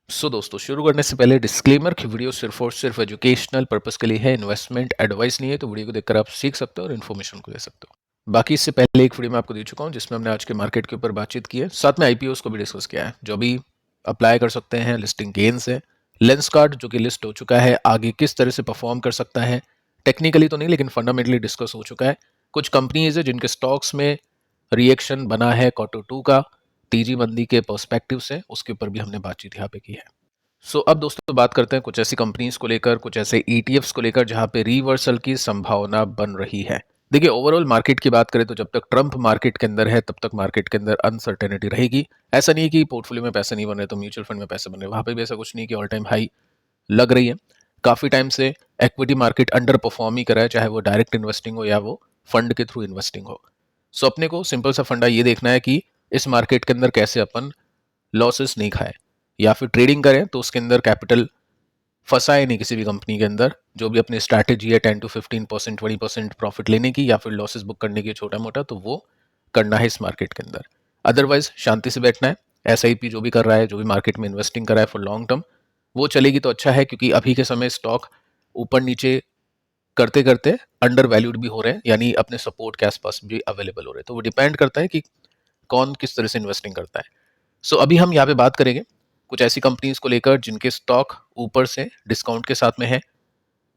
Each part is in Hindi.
दोस्तों शुरू करने से पहले डिस्क्लेमर कि वीडियो सिर्फ और सिर्फ एजुकेशनल पर्पस के लिए है, इन्वेस्टमेंट एडवाइस नहीं है। तो वीडियो को देखकर आप सीख सकते हो और इन्फॉर्मेशन को ले सकते हो। बाकी इससे पहले एक वीडियो मैं आपको दे चुका हूं जिसमें हमने आज के मार्केट के ऊपर बातचीत की है, साथ में आईपीओ को भी डिस्कस किया है जो अभी अप्लाई कर सकते हैं, लिस्टिंग गेन्स है, लेंसकार्ट जो कि लिस्ट हो चुका है, आगे किस तरह से परफॉर्म कर सकता है, टेक्निकली तो नहीं लेकिन फंडामेंटली डिस्कस हो चुका है। कुछ कंपनीज है जिनके स्टॉक्स में रिएक्शन बना है क्वार्टर 2 का तीजी मंदी के पर्सपेक्टिव से, उसके ऊपर भी हमने बातचीत यहाँ पे की है। अब दोस्तों बात करते हैं कुछ ऐसी कंपनीज को लेकर, कुछ ऐसे ईटीएफ्स को लेकर जहां पे रिवर्सल की संभावना बन रही है। देखिए ओवरऑल मार्केट की बात करें तो जब तक ट्रंप मार्केट के अंदर है तब तक मार्केट के अंदर अनसर्टेनिटी रहेगी। ऐसा नहीं है कि पोर्टफोलियो में पैसे नहीं बन रहे तो म्यूचुअल फंड में पैसे बन रहे, वहां पे भी ऐसा कुछ नहीं कि ऑल टाइम हाई लग रही है। काफी टाइम से इक्विटी मार्केट अंडर परफॉर्म ही कर रहा है, चाहे वो डायरेक्ट इन्वेस्टिंग हो या वो फंड के थ्रू इन्वेस्टिंग हो। अपने को सिंपल सा फंडा ये देखना है कि इस मार्केट के अंदर कैसे अपन लॉसेस नहीं खाए, या फिर ट्रेडिंग करें तो उसके अंदर कैपिटल फंसाए नहीं किसी भी कंपनी के अंदर। जो भी अपनी स्ट्रैटेजी है 10 to 15%, 20% प्रॉफिट लेने की या फिर लॉसेस बुक करने की छोटा मोटा, तो वो करना है इस मार्केट के अंदर। अदरवाइज शांति से बैठना है। एसआईपी जो भी कर रहा है, जो भी मार्केट में इन्वेस्टिंग कर रहा है फॉर लॉन्ग टर्म, वो चलेगी तो अच्छा है, क्योंकि अभी के समय स्टॉक ऊपर नीचे करते करते अंडर वैल्यूड भी हो रहे हैं, यानी अपने सपोर्ट के आसपास भी अवेलेबल हो रहे हैं। तो वो डिपेंड करता है कि कौन किस तरह से इन्वेस्टिंग करता है। अभी हम यहाँ पे बात करेंगे कुछ ऐसी कंपनीज को लेकर जिनके स्टॉक ऊपर से डिस्काउंट के साथ में है।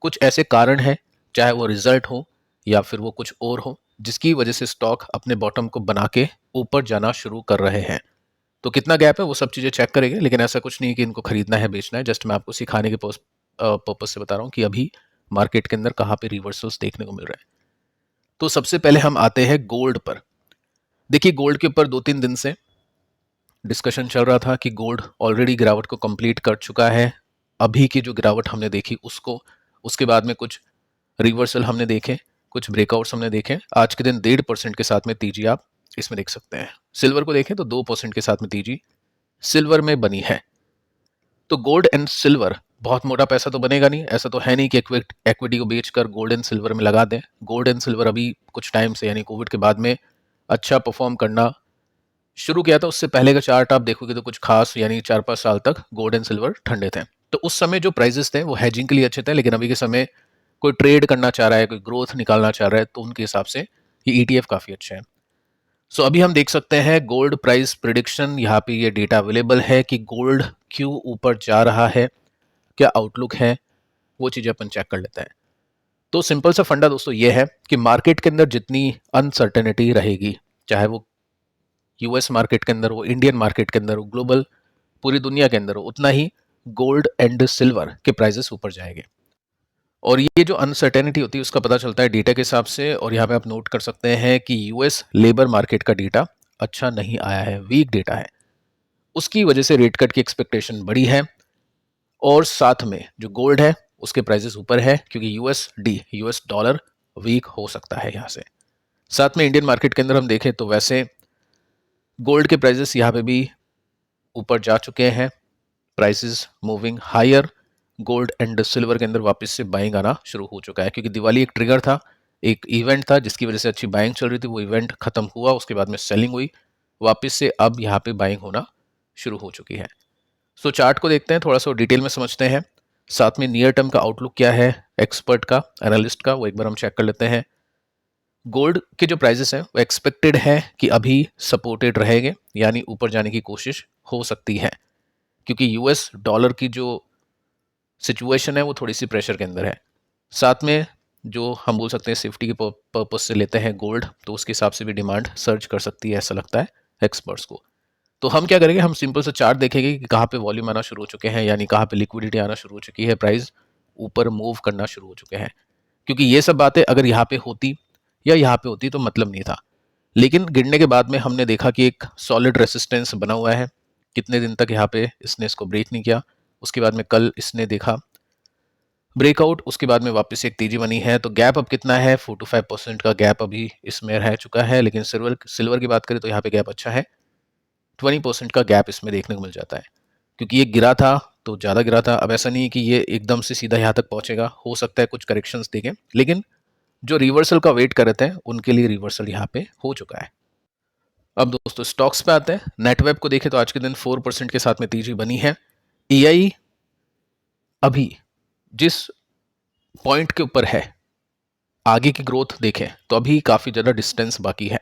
कुछ ऐसे कारण हैं, चाहे वो रिजल्ट हो या फिर वो कुछ और हो, जिसकी वजह से स्टॉक अपने बॉटम को बना के ऊपर जाना शुरू कर रहे हैं। तो कितना गैप है वो सब चीजें चेक करेंगे, लेकिन ऐसा कुछ नहीं कि इनको खरीदना है बेचना है। जस्ट मैं आपको सिखाने के पर्पज से बता रहा हूँ कि अभी मार्केट के अंदर कहाँ पे रिवर्सल्स देखने को मिल रहे हैं। तो सबसे पहले हम आते हैं गोल्ड पर। देखिए गोल्ड के ऊपर 2-3 दिन से डिस्कशन चल रहा था कि गोल्ड ऑलरेडी गिरावट को कंप्लीट कर चुका है। अभी की जो गिरावट हमने देखी उसको, उसके बाद में कुछ रिवर्सल हमने देखे, कुछ ब्रेकआउट्स हमने देखे। आज के दिन 1.5% के साथ में तेजी आप इसमें देख सकते हैं। सिल्वर को देखें तो 2% के साथ में तेजी सिल्वर में बनी है। तो गोल्ड एंड सिल्वर, बहुत मोटा पैसा तो बनेगा नहीं, ऐसा तो है नहीं कि इक्विटी को बेचकर गोल्ड एंड सिल्वर में लगा दें। गोल्ड एंड सिल्वर अभी कुछ टाइम से, यानी कोविड के बाद में अच्छा परफॉर्म करना शुरू किया था। उससे पहले का चार्ट आप देखोगे तो कुछ खास, यानी 4-5 साल तक गोल्ड एंड सिल्वर ठंडे थे। तो उस समय जो प्राइसेस थे वो हेजिंग के लिए अच्छे थे, लेकिन अभी के समय कोई ट्रेड करना चाह रहा है, कोई ग्रोथ निकालना चाह रहा है, तो उनके हिसाब से ये ईटीएफ काफी अच्छे हैं। अभी हम देख सकते हैं गोल्ड प्राइस प्रिडिक्शन, यहाँ पे ये डेटा अवेलेबल है कि गोल्ड क्यों ऊपर जा रहा है, क्या आउटलुक है, वो चीजें अपन चेक कर लेते हैं। तो सिंपल सा फंडा दोस्तों ये है कि मार्केट के अंदर जितनी अनसर्टेनिटी रहेगी, चाहे वो यूएस मार्केट के अंदर हो, इंडियन मार्केट के अंदर हो, ग्लोबल पूरी दुनिया के अंदर हो, उतना ही गोल्ड एंड सिल्वर के प्राइसेस ऊपर जाएंगे। और ये जो अनसर्टेनिटी होती है उसका पता चलता है डेटा के हिसाब से। और यहाँ पे आप नोट कर सकते हैं कि यूएस लेबर मार्केट का डेटा अच्छा नहीं आया है, वीक डेटा है, उसकी वजह से रेट कट की एक्सपेक्टेशन बड़ी है। और साथ में जो गोल्ड है उसके प्राइसेस ऊपर है, क्योंकि यूएस डॉलर वीक हो सकता है यहाँ से। साथ में इंडियन मार्केट के अंदर हम देखें तो वैसे गोल्ड के प्राइसेस यहाँ पे भी ऊपर जा चुके हैं, prices moving higher. Gold and silver के अंदर वापस से बाइंग आना शुरू हो चुका है, क्योंकि दिवाली एक ट्रिगर था, एक इवेंट था जिसकी वजह से अच्छी बाइंग चल रही थी। वो इवेंट खत्म हुआ, उसके बाद में सेलिंग हुई वापस से, अब यहाँ पे बाइंग होना शुरू हो चुकी है। चार्ट को देखते हैं, थोड़ा सा डिटेल में समझते हैं, साथ में नियर टर्म का आउटलुक क्या है एक्सपर्ट का, एनालिस्ट का, वो एक बार हम चेक कर लेते हैं। गोल्ड के जो प्राइसेस हैं वो एक्सपेक्टेड है कि अभी सपोर्टेड रहेंगे, यानी ऊपर जाने की कोशिश हो सकती है, क्योंकि यूएस डॉलर की जो सिचुएशन है वो थोड़ी सी प्रेशर के अंदर है। साथ में जो हम बोल सकते हैं सेफ्टी के पर्पज से लेते हैं गोल्ड, तो उसके हिसाब से भी डिमांड सर्च कर सकती है, ऐसा लगता है एक्सपर्ट्स को। तो हम क्या करेंगे, हम सिंपल सा चार्ट देखेंगे कि कहाँ पे वॉल्यूम आना शुरू हो चुके हैं, यानी कहाँ पे लिक्विडिटी आना शुरू हो चुकी है, प्राइस ऊपर मूव करना शुरू हो चुके हैं। क्योंकि ये सब बातें अगर यहाँ पे होती या यहाँ पे होती तो मतलब नहीं था, लेकिन गिरने के बाद में हमने देखा कि एक सॉलिड रेसिस्टेंस बना हुआ है। कितने दिन तक यहाँ पे इसने इसको ब्रेक नहीं किया, उसके बाद में कल इसने देखा ब्रेकआउट, उसके बाद में वापस एक तेजी बनी है। तो गैप अब कितना है, 4 to 5% का गैप अभी इसमें रह चुका है। लेकिन सिल्वर की बात करें तो यहाँ पे गैप अच्छा है, 20% का गैप इसमें देखने को मिल जाता है। क्योंकि ये गिरा था तो ज़्यादा गिरा था, अब ऐसा नहीं है कि ये एकदम से सीधा यहाँ तक पहुंचेगा, हो सकता है कुछ करेक्शंस देखें, लेकिन जो रिवर्सल का वेट कर रहे थे उनके लिए रिवर्सल यहाँ पे हो चुका है। अब दोस्तों स्टॉक्स पे आते हैं। नेटवेब को देखें तो आज के दिन 4% के साथ में तेजी बनी है। एआई अभी जिस पॉइंट के ऊपर है, आगे की ग्रोथ देखें तो अभी काफ़ी ज़्यादा डिस्टेंस बाकी है।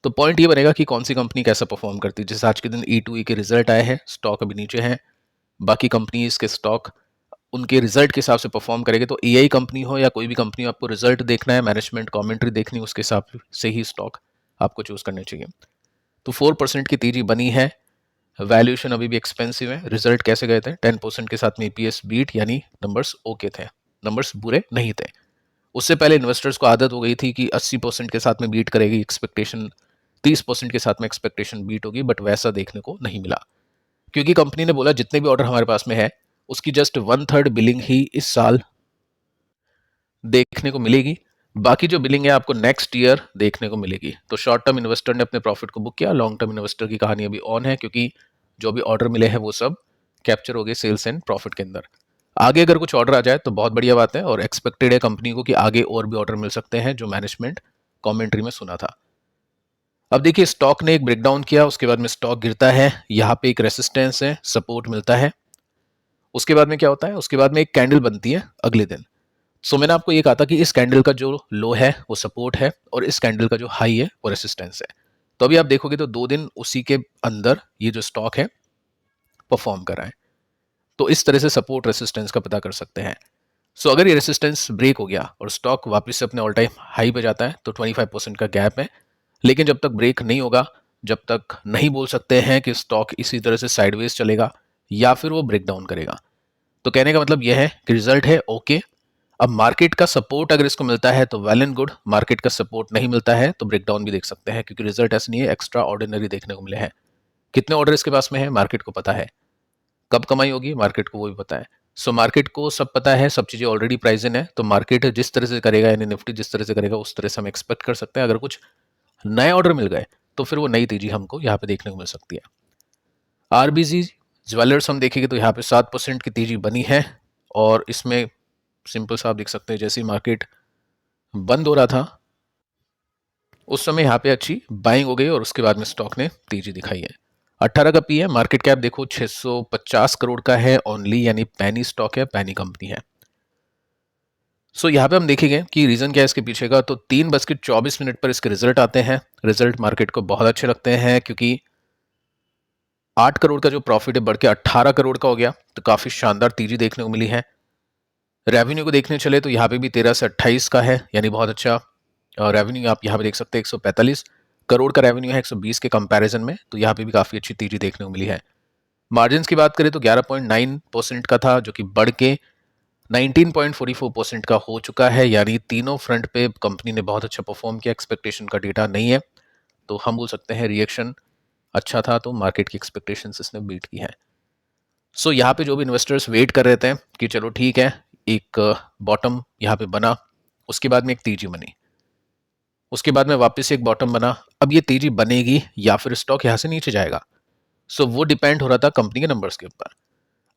तो पॉइंट ये बनेगा कि कौन सी कंपनी कैसा परफॉर्म करती है। जैसे आज के दिन E2E के रिजल्ट आए हैं, स्टॉक अभी नीचे हैं, बाकी कंपनीज के स्टॉक उनके रिजल्ट के हिसाब से परफॉर्म करेंगे। तो एआई कंपनी हो या कोई भी कंपनी हो, आपको रिजल्ट देखना है, मैनेजमेंट कमेंट्री देखनी है, उसके हिसाब से ही स्टॉक आपको चूज करने चाहिए। तो 4% की तेजी बनी है, वैल्यूएशन अभी भी एक्सपेंसिव है। रिजल्ट कैसे गए थे? 10% के साथ में ईपीएस बीट, यानी नंबर्स ओके थे, नंबर्स बुरे नहीं थे। उससे पहले इन्वेस्टर्स को आदत हो गई थी कि 80% के साथ में बीट करेगी एक्सपेक्टेशन, 30% के साथ में एक्सपेक्टेशन बीट होगी, बट वैसा देखने को नहीं मिला, क्योंकि कंपनी ने बोला जितने भी ऑर्डर हमारे पास में है उसकी जस्ट 1/3 बिलिंग ही इस साल देखने को मिलेगी, बाकी जो बिलिंग है आपको नेक्स्ट ईयर देखने को मिलेगी। तो शॉर्ट टर्म इन्वेस्टर ने अपने प्रॉफिट को बुक किया, लॉन्ग टर्म इन्वेस्टर की कहानी अभी ऑन है, क्योंकि जो भी ऑर्डर मिले हैं वो सब कैप्चर हो गए सेल्स एंड प्रॉफिट के अंदर। आगे अगर कुछ ऑर्डर आ जाए तो बहुत बढ़िया बात है, और एक्सपेक्टेड है कंपनी को कि आगे और भी ऑर्डर मिल सकते हैं, जो मैनेजमेंट कमेंट्री में सुना था। अब देखिए, स्टॉक ने एक ब्रेकडाउन किया, उसके बाद में स्टॉक गिरता है, यहाँ पे एक रेसिस्टेंस है, सपोर्ट मिलता है। उसके बाद में क्या होता है? उसके बाद में एक कैंडल बनती है अगले दिन। सो मैंने आपको ये कहा था कि इस कैंडल का जो लो है वो सपोर्ट है, और इस कैंडल का जो हाई है वो रेसिस्टेंस है। तो अभी आप देखोगे तो 2 दिन उसी के अंदर ये जो स्टॉक है परफॉर्म कर रहा है। तो इस तरह से सपोर्ट रेसिस्टेंस का पता कर सकते हैं। सो अगर ये रेसिस्टेंस ब्रेक हो गया और स्टॉक वापस से अपने ऑल टाइम हाई पे जाता है तो 25% का गैप है। लेकिन जब तक ब्रेक नहीं होगा, जब तक नहीं बोल सकते हैं कि स्टॉक इसी तरह से साइडवेज चलेगा या फिर वो ब्रेक डाउन करेगा। तो कहने का मतलब यह है कि रिजल्ट है ओके। अब मार्केट का सपोर्ट अगर इसको मिलता है तो वेल एंड गुड, मार्केट का सपोर्ट नहीं मिलता है तो ब्रेकडाउन भी देख सकते हैं, क्योंकि रिजल्ट ऐसे नहीं है, एक्स्ट्रा ऑर्डिनरी देखने को मिले हैं। कितने ऑर्डर इसके पास में है मार्केट को पता है, कब कमाई होगी मार्केट को वो भी पता है। सो मार्केट को सब पता है, सब चीजें ऑलरेडी प्राइस इन है, तो मार्केट जिस तरह से करेगा, यानी निफ्टी जिस तरह से करेगा उस तरह से हम एक्सपेक्ट कर सकते हैं। अगर कुछ नए ऑर्डर मिल गए तो फिर वो नई तेजी हमको यहाँ पे देखने को मिल सकती है। आरबीजी ज्वेलर्स हम देखेंगे तो यहाँ पे 7% की तेजी बनी है, और इसमें सिंपल सा आप देख सकते हैं, जैसे मार्केट बंद हो रहा था उस समय यहाँ पे अच्छी बाइंग हो गई और उसके बाद में स्टॉक ने तेजी दिखाई है। 18 का पी है, मार्केट कैप देखो 650 करोड़ का है ओनली, यानी पैनी स्टॉक है, पैनी कंपनी है। सो यहाँ पे हम देखेंगे कि रीजन क्या है इसके पीछे का। तो 3:24 पर इसके रिजल्ट आते हैं। रिजल्ट मार्केट को बहुत अच्छे लगते हैं, क्योंकि 8 करोड़ का जो प्रॉफिट है बढ़ के 18 करोड़ का हो गया, तो काफी शानदार तेजी देखने को मिली है। रेवेन्यू को देखने चले तो यहाँ पे भी 13 से 28 का है, यानी बहुत अच्छा रेवेन्यू आप यहाँ पे देख सकते हैं। 145 करोड़ का रेवेन्यू है 120 के कंपैरिजन में, तो यहाँ पे भी काफी अच्छी तेजी देखने को मिली है। मार्जिन की बात करें तो 11.9% का था, जो कि बढ़ के 19.44% का हो चुका है, यानी तीनों फ्रंट पे कंपनी ने बहुत अच्छा परफॉर्म किया। एक्सपेक्टेशन का डेटा नहीं है तो हम बोल सकते हैं रिएक्शन अच्छा था, तो मार्केट की एक्सपेक्टेशंस इसने बीट की है। सो यहाँ पे जो भी इन्वेस्टर्स वेट कर रहे थे कि चलो ठीक है, एक बॉटम यहाँ पे बना, उसके बाद में एक तेजी बनी, उसके बाद में वापस से एक बॉटम बना, अब ये तेजी बनेगी या फिर स्टॉक यहाँ से नीचे जाएगा। सो वो डिपेंड हो रहा था कंपनी के नंबर्स के ऊपर।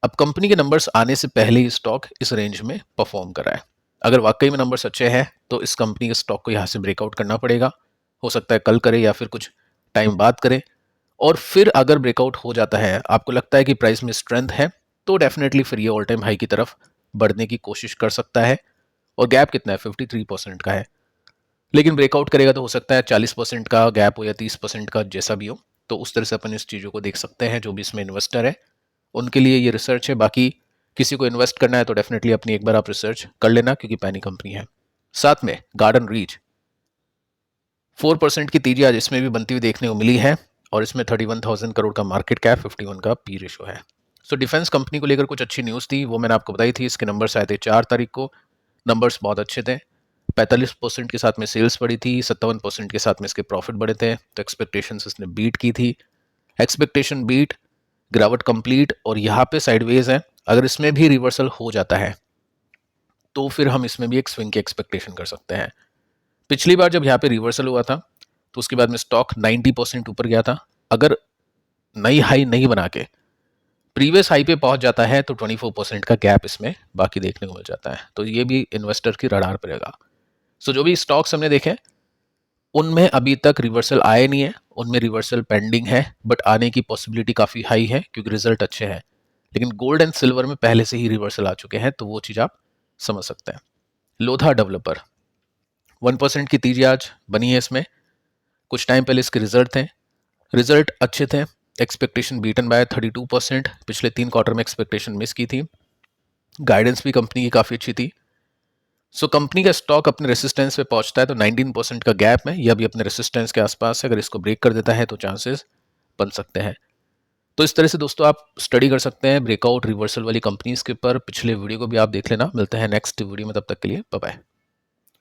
अब कंपनी के नंबर्स आने से पहले ही स्टॉक इस रेंज में परफॉर्म कर रहा है। अगर वाकई में नंबर्स अच्छे हैं तो इस कंपनी के स्टॉक को यहाँ से ब्रेकआउट करना पड़ेगा। हो सकता है कल करे या फिर कुछ टाइम बाद करे, और फिर अगर ब्रेकआउट हो जाता है, आपको लगता है कि प्राइस में स्ट्रेंथ है, तो डेफिनेटली फिर ये ऑल टाइम हाई की तरफ बढ़ने की कोशिश कर सकता है। और गैप कितना है? 53% का है। लेकिन ब्रेकआउट करेगा तो हो सकता है 40% का गैप हो या 30% का, जैसा भी हो। तो उस तरह से अपन इस चीज़ों को देख सकते हैं। जो भी इसमें इन्वेस्टर है उनके लिए ये रिसर्च है। बाकी किसी को इन्वेस्ट करना है तो डेफिनेटली अपनी एक बार आप रिसर्च कर लेना, क्योंकि पैनी कंपनी है। साथ में गार्डन रीच 4% की तेजी आज इसमें भी बनती हुई देखने को मिली है, और इसमें 31,000 करोड़ का मार्केट कैप, 51 का पी रेशो है। सो डिफेंस कंपनी को लेकर कुछ अच्छी न्यूज़ थी, वो मैंने आपको बताई थी। इसके नंबर्स आए थे 4 तारीख को, नंबर्स बहुत अच्छे थे। 45% के साथ में सेल्स बढ़ी थी, 57% के साथ में इसके प्रॉफिट बढ़े थे। तो एक्सपेक्टेशंस इसने बीट की थी। एक्सपेक्टेशन बीट, गिरावट कंप्लीट, और यहाँ पे साइडवेज है। अगर इसमें भी रिवर्सल हो जाता है तो फिर हम इसमें भी एक स्विंग की एक्सपेक्टेशन कर सकते हैं। पिछली बार जब यहाँ पे रिवर्सल हुआ था तो उसके बाद में स्टॉक 90% ऊपर गया था। अगर नई हाई नहीं बना के प्रीवियस हाई पे पहुंच जाता है तो 24% का गैप इसमें बाकी देखने को मिल जाता है। तो ये भी इन्वेस्टर की रडार पर रहेगा। सो जो भी स्टॉक्स हमने देखे उनमें अभी तक रिवर्सल आए नहीं है, उनमें रिवर्सल पेंडिंग है, बट आने की पॉसिबिलिटी काफ़ी हाई है क्योंकि रिजल्ट अच्छे हैं। लेकिन गोल्ड एंड सिल्वर में पहले से ही रिवर्सल आ चुके हैं, तो वो चीज़ आप समझ सकते हैं। लोधा डेवलपर 1% की तेजी आज बनी है इसमें। कुछ टाइम पहले इसके रिजल्ट थे, रिजल्ट अच्छे थे, एक्सपेक्टेशन बीटन बाय 32%। पिछले 3 क्वार्टर में एक्सपेक्टेशन मिस की थी, गाइडेंस भी कंपनी की काफ़ी अच्छी थी। सो कंपनी का स्टॉक अपने रेसिस्टेंस पे पहुंचता है, तो 19% का गैप में यह भी अपने रेसिस्टेंस के आसपास है। अगर इसको ब्रेक कर देता है तो चांसेस बन सकते हैं। तो इस तरह से दोस्तों आप स्टडी कर सकते हैं ब्रेकआउट रिवर्सल वाली कंपनीज के ऊपर। पिछले वीडियो को भी आप देख लेना। मिलते हैं नेक्स्ट वीडियो में, तब तक के लिए बाय बाय।